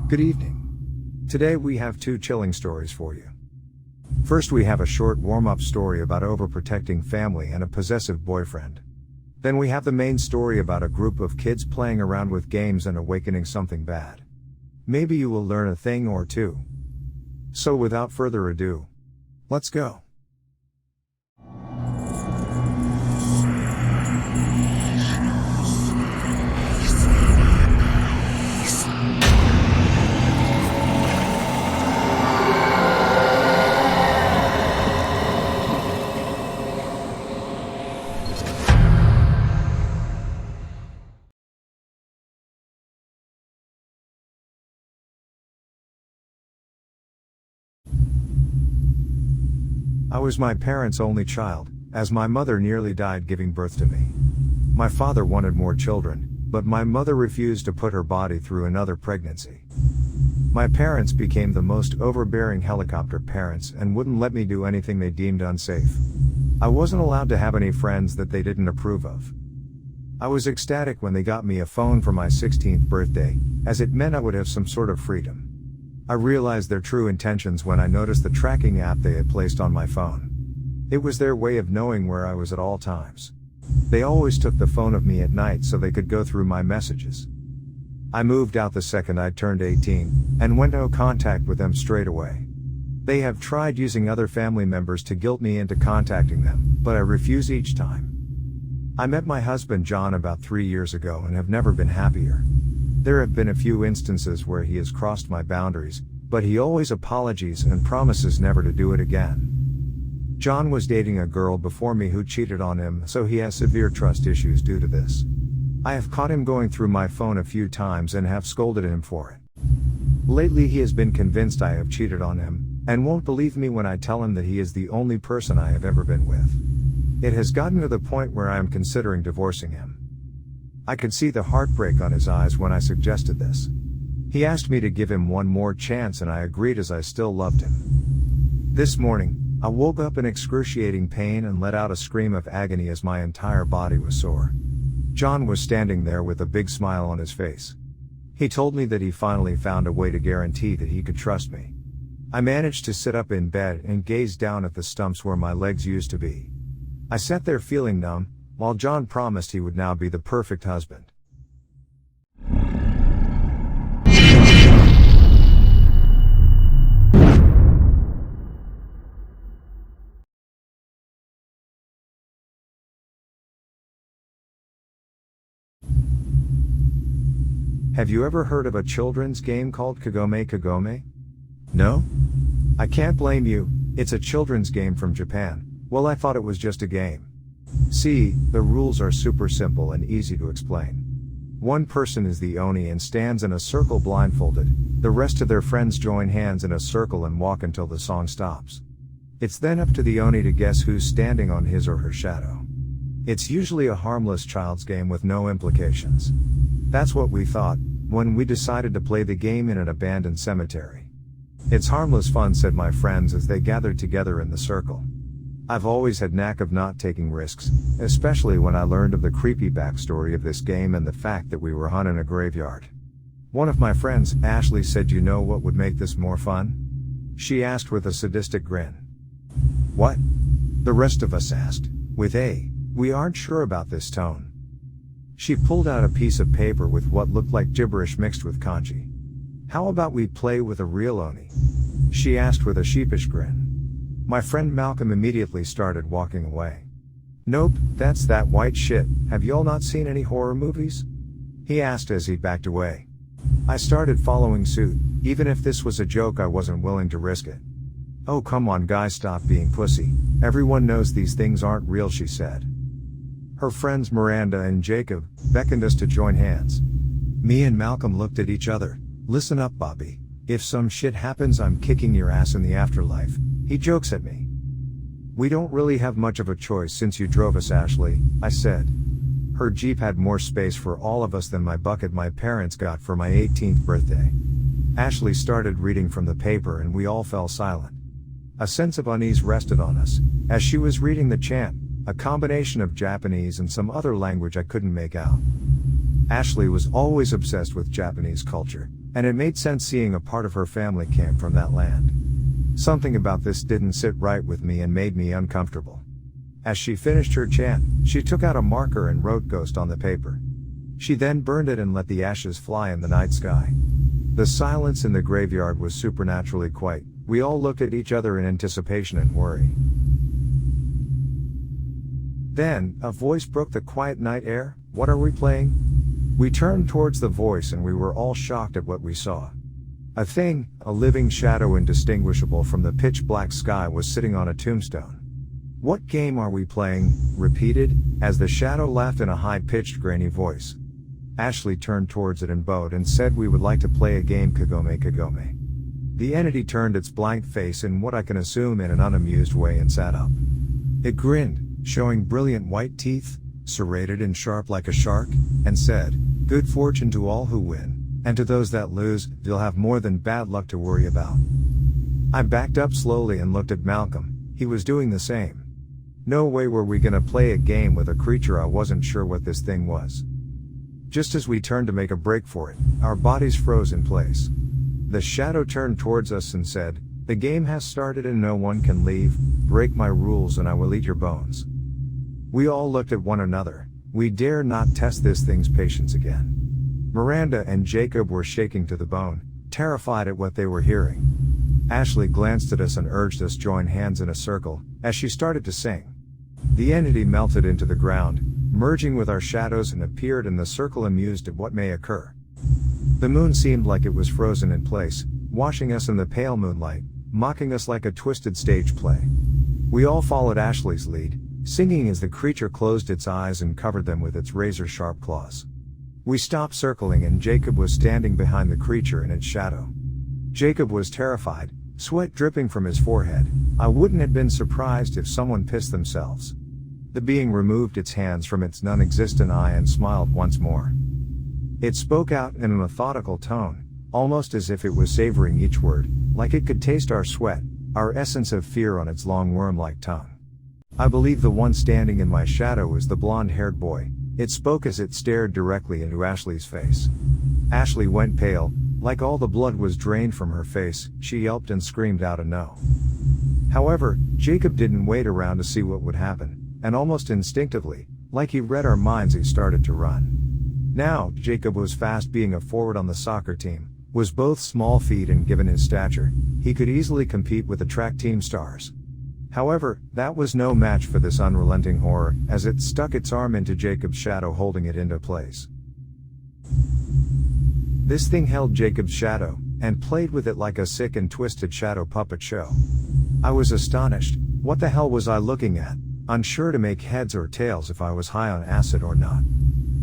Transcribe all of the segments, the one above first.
Good evening. Today we have two chilling stories for you. First, we have a short warm-up story about overprotecting family and a possessive boyfriend. Then we have the main story about a group of kids playing around with games and awakening something bad. Maybe you will learn a thing or two. So without further ado, let's go. I was my parents' only child, as my mother nearly died giving birth to me. My father wanted more children, but my mother refused to put her body through another pregnancy. My parents became the most overbearing helicopter parents and wouldn't let me do anything they deemed unsafe. I wasn't allowed to have any friends that they didn't approve of. I was ecstatic when they got me a phone for my 16th birthday, as it meant I would have some sort of freedom. I realized their true intentions when I noticed the tracking app they had placed on my phone. It was their way of knowing where I was at all times. They always took the phone of me at night so they could go through my messages. I moved out the second I turned 18, and went no contact with them straight away. They have tried using other family members to guilt me into contacting them, but I refuse each time. I met my husband John about 3 years ago and have never been happier. There have been a few instances where he has crossed my boundaries, but he always apologizes and promises never to do it again. John was dating a girl before me who cheated on him, so he has severe trust issues due to this. I have caught him going through my phone a few times and have scolded him for it. Lately he has been convinced I have cheated on him, and won't believe me when I tell him that he is the only person I have ever been with. It has gotten to the point where I am considering divorcing him. I could see the heartbreak on his eyes when I suggested this. He asked me to give him one more chance and I agreed as I still loved him. This morning, I woke up in excruciating pain and let out a scream of agony as my entire body was sore. John was standing there with a big smile on his face. He told me that he finally found a way to guarantee that he could trust me. I managed to sit up in bed and gaze down at the stumps where my legs used to be. I sat there feeling numb, while John promised he would now be the perfect husband. Have you ever heard of a children's game called Kagome Kagome? No? I can't blame you, it's a children's game from Japan. Well, I thought it was just a game. See, the rules are super simple and easy to explain. One person is the Oni and stands in a circle blindfolded, the rest of their friends join hands in a circle and walk until the song stops. It's then up to the Oni to guess who's standing on his or her shadow. It's usually a harmless child's game with no implications. That's what we thought, when we decided to play the game in an abandoned cemetery. It's harmless fun, said my friends as they gathered together in the circle. I've always had knack of not taking risks, especially when I learned of the creepy backstory of this game and the fact that we were hunting a graveyard. One of my friends, Ashley, said, "You know what would make this more fun?" She asked with a sadistic grin. What? The rest of us asked, with a, we aren't sure about this tone. She pulled out a piece of paper with what looked like gibberish mixed with kanji. How about we play with a real Oni? She asked with a sheepish grin. My friend Malcolm immediately started walking away. Nope, that's that white shit. Have y'all not seen any horror movies? He asked as he backed away. I started following suit. Even if this was a joke, I wasn't willing to risk it. Oh, come on guys, stop being pussy. Everyone knows these things aren't real, she said. Her friends Miranda and Jacob beckoned us to join hands. Me and Malcolm looked at each other. Listen up, Bobby. If some shit happens, I'm kicking your ass in the afterlife. He jokes at me. We don't really have much of a choice since you drove us, Ashley, I said. Her Jeep had more space for all of us than my bucket my parents got for my 18th birthday. Ashley started reading from the paper and we all fell silent. A sense of unease rested on us, as she was reading the chant, a combination of Japanese and some other language I couldn't make out. Ashley was always obsessed with Japanese culture, and it made sense seeing a part of her family came from that land. Something about this didn't sit right with me and made me uncomfortable. As she finished her chant, she took out a marker and wrote "ghost" on the paper. She then burned it and let the ashes fly in the night sky. The silence in the graveyard was supernaturally quiet. We all looked at each other in anticipation and worry. Then, a voice broke the quiet night air. "What are we playing?" We turned towards the voice and we were all shocked at what we saw. A thing, a living shadow indistinguishable from the pitch black sky, was sitting on a tombstone. "What game are we playing?" repeated, as the shadow laughed in a high-pitched grainy voice. Ashley turned towards it and bowed and said, "We would like to play a game, Kagome Kagome." The entity turned its blank face in what I can assume in an unamused way and sat up. It grinned, showing brilliant white teeth, serrated and sharp like a shark, and said, "Good fortune to all who win, and to those that lose, you'll have more than bad luck to worry about." I backed up slowly and looked at Malcolm. He was doing the same. No way were we gonna play a game with a creature I wasn't sure what this thing was. Just as we turned to make a break for it, our bodies froze in place. The shadow turned towards us and said, "The game has started and no one can leave. Break my rules and I will eat your bones." We all looked at one another. We dare not test this thing's patience again. Miranda and Jacob were shaking to the bone, terrified at what they were hearing. Ashley glanced at us and urged us join hands in a circle, as she started to sing. The entity melted into the ground, merging with our shadows, and appeared in the circle, amused at what may occur. The moon seemed like it was frozen in place, washing us in the pale moonlight, mocking us like a twisted stage play. We all followed Ashley's lead, singing as the creature closed its eyes and covered them with its razor-sharp claws. We stopped circling and Jacob was standing behind the creature in its shadow. Jacob was terrified, sweat dripping from his forehead. I wouldn't have been surprised if someone pissed themselves. The being removed its hands from its non-existent eye and smiled once more. It spoke out in a methodical tone, almost as if it was savoring each word, like it could taste our sweat, our essence of fear on its long worm-like tongue. I believe the one standing in my shadow was the blonde-haired boy. It spoke as it stared directly into Ashley's face. Ashley went pale, like all the blood was drained from her face. She yelped and screamed out a no. However, Jacob didn't wait around to see what would happen, and almost instinctively, like he read our minds, he started to run. Now, Jacob was fast, being a forward on the soccer team, was both small feet, and given his stature, he could easily compete with the track team stars. However, that was no match for this unrelenting horror, as it stuck its arm into Jacob's shadow, holding it into place. This thing held Jacob's shadow, and played with it like a sick and twisted shadow puppet show. I was astonished. What the hell was I looking at? Unsure to make heads or tails if I was high on acid or not.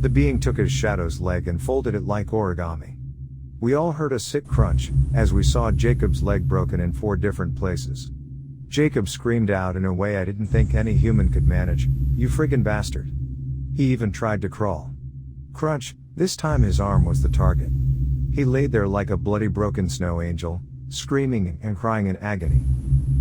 The being took his shadow's leg and folded it like origami. We all heard a sick crunch, as we saw Jacob's leg broken in 4 different places. Jacob screamed out in a way I didn't think any human could manage, "You friggin' bastard." He even tried to crawl. Crunch, this time his arm was the target. He laid there like a bloody broken snow angel, screaming and crying in agony.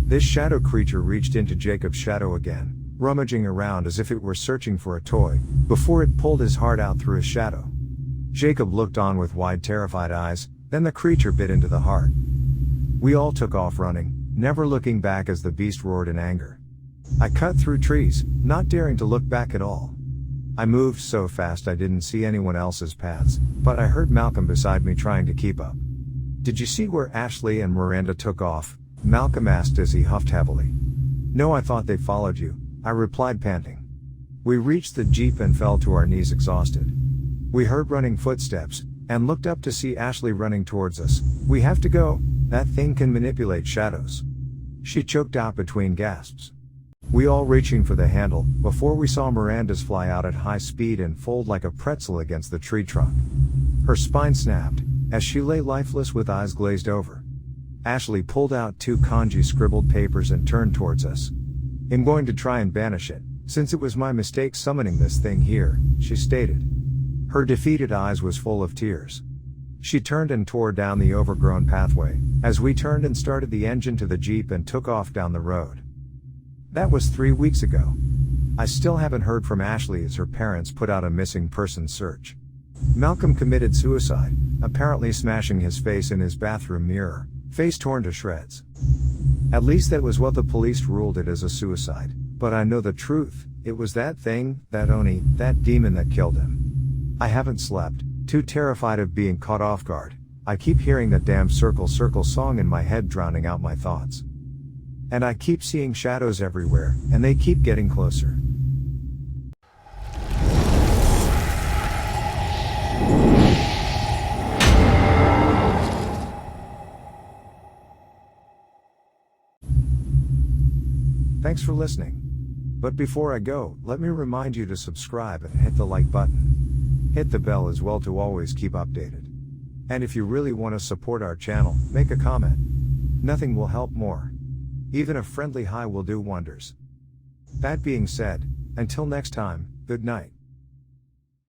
This shadow creature reached into Jacob's shadow again, rummaging around as if it were searching for a toy, before it pulled his heart out through his shadow. Jacob looked on with wide, terrified eyes, then the creature bit into the heart. We all took off running, never looking back as the beast roared in anger. I cut through trees, not daring to look back at all. I moved so fast I didn't see anyone else's paths, but I heard Malcolm beside me trying to keep up. "Did you see where Ashley and Miranda took off?" Malcolm asked as he huffed heavily. "No, I thought they followed you," I replied, panting. We reached the jeep and fell to our knees exhausted. We heard running footsteps, and looked up to see Ashley running towards us. "We have to go, that thing can manipulate shadows," she choked out between gasps. We all reaching for the handle, before we saw Miranda's fly out at high speed and fold like a pretzel against the tree trunk. Her spine snapped, as she lay lifeless with eyes glazed over. Ashley pulled out 2 kanji scribbled papers and turned towards us. "I'm going to try and banish it, since it was my mistake summoning this thing here," she stated. Her defeated eyes was full of tears. She turned and tore down the overgrown pathway, as we turned and started the engine to the jeep and took off down the road. That was 3 weeks ago. I still haven't heard from Ashley as her parents put out a missing person search. Malcolm committed suicide, apparently smashing his face in his bathroom mirror, face torn to shreds. At least that was what the police ruled it as a suicide, but I know the truth, it was that thing, that Oni, that demon that killed him. I haven't slept, too terrified of being caught off guard. I keep hearing that damn Circle Circle song in my head drowning out my thoughts. And I keep seeing shadows everywhere, and they keep getting closer. Thanks for listening. But before I go, let me remind you to subscribe and hit the like button. Hit the bell as well to always keep updated. And if you really want to support our channel, make a comment. Nothing will help more. Even a friendly hi will do wonders. That being said, until next time, good night.